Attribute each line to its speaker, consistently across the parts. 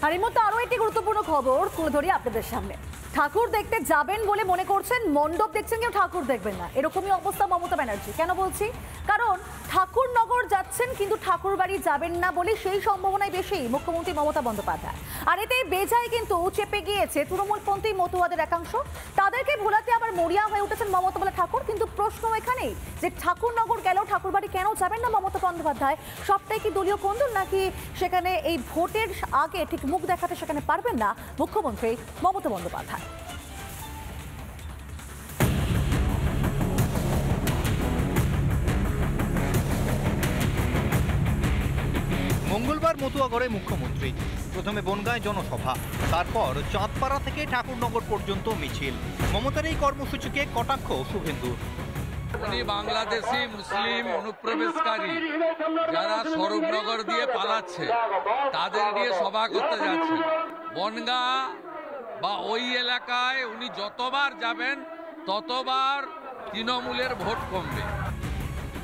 Speaker 1: আর এর মধ্যে আরো একটি গুরুত্বপূর্ণ খবর তুলে ধরি আপনাদের সামনে। ঠাকুর দেখতে যাবেন বলে মনে করছেন, মণ্ডপ দেখছেন, কেউ ঠাকুর দেখবেন না, এরকমই অবস্থা মমতা ব্যানার্জি। কেন বলছি? কারণ ঠাকুরনগর যাচ্ছেন কিন্তু ঠাকুর বাড়ি যাবেন না বলে সেই সম্ভাবনাই বেশি মুখ্যমন্ত্রী মমতা বন্দ্যোপাধ্যায়। আর এতেই বেজায় কিন্তু চেপে গিয়েছে তৃণমূলপন্থী মতুয়াদের একাংশ। তাদেরকে ভোলাতে আবার মরিয়া হয়ে উঠেছেন মমতা বলা ঠাকুর। কিন্তু প্রশ্ন এখানেই যে ঠাকুরনগর গেলেও ঠাকুর বাড়ি কেন যাবেন না মমতা বন্দ্যোপাধ্যায়? সবটাই কি দলীয় কন্দল, নাকি সেখানে এই ভোটের আগে ঠিক মুখ দেখাতে সেখানে পারবেন না মুখ্যমন্ত্রী মমতা বন্দ্যোপাধ্যায়?
Speaker 2: মঙ্গলবার মতুয়াগড়ে মুখ্যমন্ত্রী প্রথমে বনগাঁয় জনসভা, তারপর চাঁদপাড়া থেকে ঠাকুরনগর পর্যন্ত মিছিল। মমতার এই কর্মসূচিকে কটাক্ষ শুভেন্দুর।
Speaker 3: উনি বাংলাদেশি মুসলিম অনুপ্রবেশকারী যারা স্বরূপনগর দিয়ে পালাচ্ছে তাদের নিয়ে সভা করতে যাচ্ছেন। বনগাঁ বা ওই এলাকায় উনি যতবার যাবেন ততবার তৃণমূলের ভোট কমবে।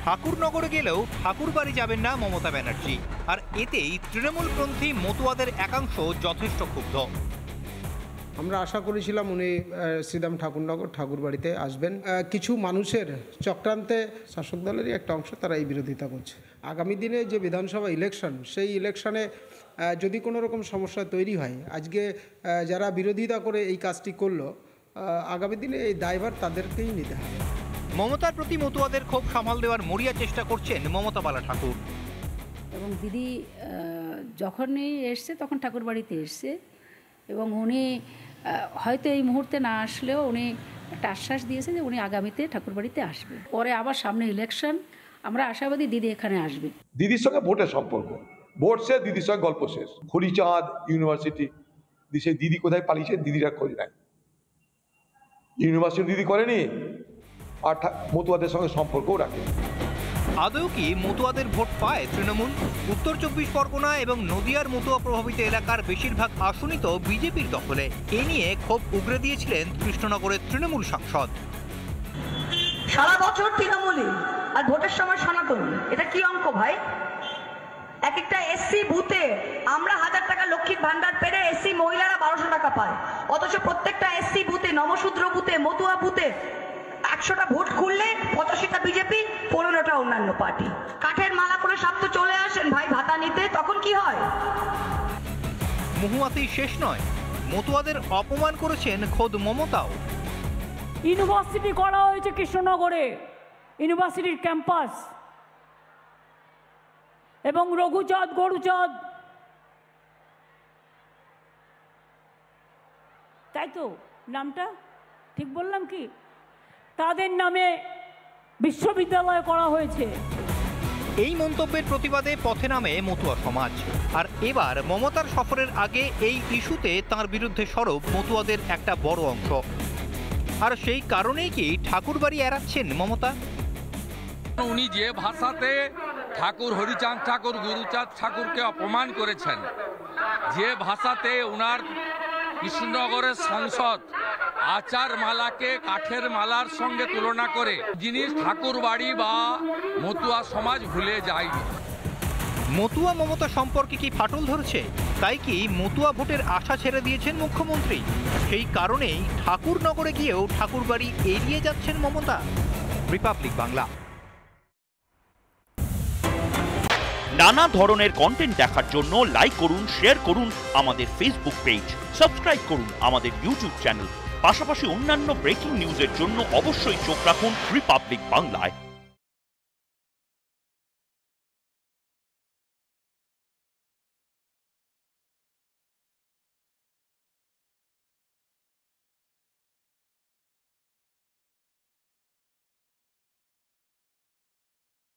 Speaker 2: ঠাকুরনগরে গেলেও ঠাকুর বাড়ি যাবেন না মমতা ব্যানার্জি, আর এতেই তৃণমূলপন্থী মতুয়াদের একাংশ যথেষ্ট ক্ষুব্ধ।
Speaker 4: আমরা আশা করেছিলাম উনি শ্রীদাম ঠাকুরনগর ঠাকুর বাড়িতে আসবেন। কিছু মানুষের চক্রান্তে শাসক দলেরই একটা অংশ তারা এই বিরোধিতা করছে। আগামী দিনে যে বিধানসভা ইলেকশন, সেই ইলেকশনে যদি কোনো রকম সমস্যা তৈরি হয়, আজকে যারা বিরোধিতা করে এই কাজটি করলো, আগামী দিনে এই দায়ভার তাদেরকেই নিতে হবে।
Speaker 2: মমতার প্রতি মতুয়াদের ক্ষোভ সামাল দেওয়ার মরিয়া চেষ্টা করছেন মমতা বালা ঠাকুর।
Speaker 5: এবং দিদি যখনই এসছে তখন ঠাকুর বাড়িতে এসছে, এবং উনি হয়তো এই মুহূর্তে না আসলেও উনি একটা আশ্বাস দিয়েছেন যে উনি আগামীতে ঠাকুর বাড়িতে আসবে। পরে আবার সামনে ইলেকশন, আমরা আশাবাদী দিদি এখানে আসবে।
Speaker 6: দিদির সঙ্গে ভোটের সম্পর্ক, ভোট শেষ, দিদির সঙ্গে গল্প শেষ। হরিচাঁদ ইউনিভার্সিটি, সেই দিদি কোথায় পালিয়েছে দিদিরা খোঁজ নাই। ইউনিভার্সিটি দিদি করেনি, আর মতুয়াদের সঙ্গে সম্পর্কও রাখে।
Speaker 2: আদৌ কি মতুয়াদের ভোট পায় তৃণমূল? উত্তর 24 পরগনা এবং নদিয়ার মতুয়া প্রভাবিত এলাকার বেশিরভাগ আসনই তো বিজেপির দখলে। এ নিয়ে ক্ষোভ উগরে দিয়েছিলেন কৃষ্ণনগরের তৃণমূল সাংসদ।
Speaker 7: সারা বছর তৃণমূলই আর ভোটের সময় সনাতনী, এটা কি অঙ্ক ভাই? এক একটা এসসি বুথে আমরা 1000 টাকা লক্ষ্মীর ভান্ডার পেরে এসসি মহিলারা 1200 টাকা পায়, অথচ প্রত্যেকটা এসসি বুথে, নমশূদ্র বুথে, মতুয়া বুথে 100টা ভোট খুললে 85টা বিজেপি, 15টা অন্যান্য পার্টি। কাঠের মালা করে সব তো চলে আসেন ভাই ভাতা নিতে, তখন কি হয়?
Speaker 2: মহুয়াতেই শেষ নয়, মতুয়াদের অপমান করেছেন খোদ মমতাও।
Speaker 8: ইউনিভার্সিটি করা হয়েছে কৃষ্ণনগরে, ইউনিভার্সিটির ক্যাম্পাস, এবং রঘুচাঁদ গরুচাঁদ, তাই তো নামটা ঠিক বললাম কি? তাদের নামে বিশ্ববিদ্যালয় করা হয়েছে।
Speaker 2: এই মন্তব্যের প্রতিবাদে পথে নামে মতুয়া সমাজ। আর এবার মমতার সফরের আগে এই ইস্যুতে তার বিরুদ্ধে সরব মতুয়াদের একটা বড় অংশ। আর সেই কারণেই কি ঠাকুর বাড়ি এড়াচ্ছেন মমতা?
Speaker 3: উনি যে ভাষাতে ঠাকুর হরিচাঁদ ঠাকুর, গুরুচাঁদ ঠাকুরকে অপমান করেছেন, যে ভাষাতে উনার কৃষ্ণনগরের সংসদ আচার মালাকে কাঠের মালার সঙ্গে তুলনা করে জিনিস ঠাকুর বাড়ি বা মতুয়া সমাজ ভুলে যায়নি।
Speaker 2: মতুয়া মমতা সম্পর্কে কি ফাটল ধরছে? তাই কি মতুয়া ভোটের আশা ছেড়ে দিয়েছেন মুখ্যমন্ত্রী? সেই কারণেই ঠাকুরনগরে গিয়েও ঠাকুর বাড়ি এড়িয়ে যাচ্ছেন মমতা। রিপাবলিক বাংলা।
Speaker 9: নানা ধরনের কন্টেন্ট দেখার জন্য লাইক করুন, শেয়ার করুন আমাদের ফেসবুক পেজ, সাবস্ক্রাইব করুন আমাদের ইউটিউব চ্যানেল। পাশাপাশি অন্যান্য ব্রেকিং নিউজের জন্য অবশ্যই চোখ রাখুন রিপাবলিক বাংলায়।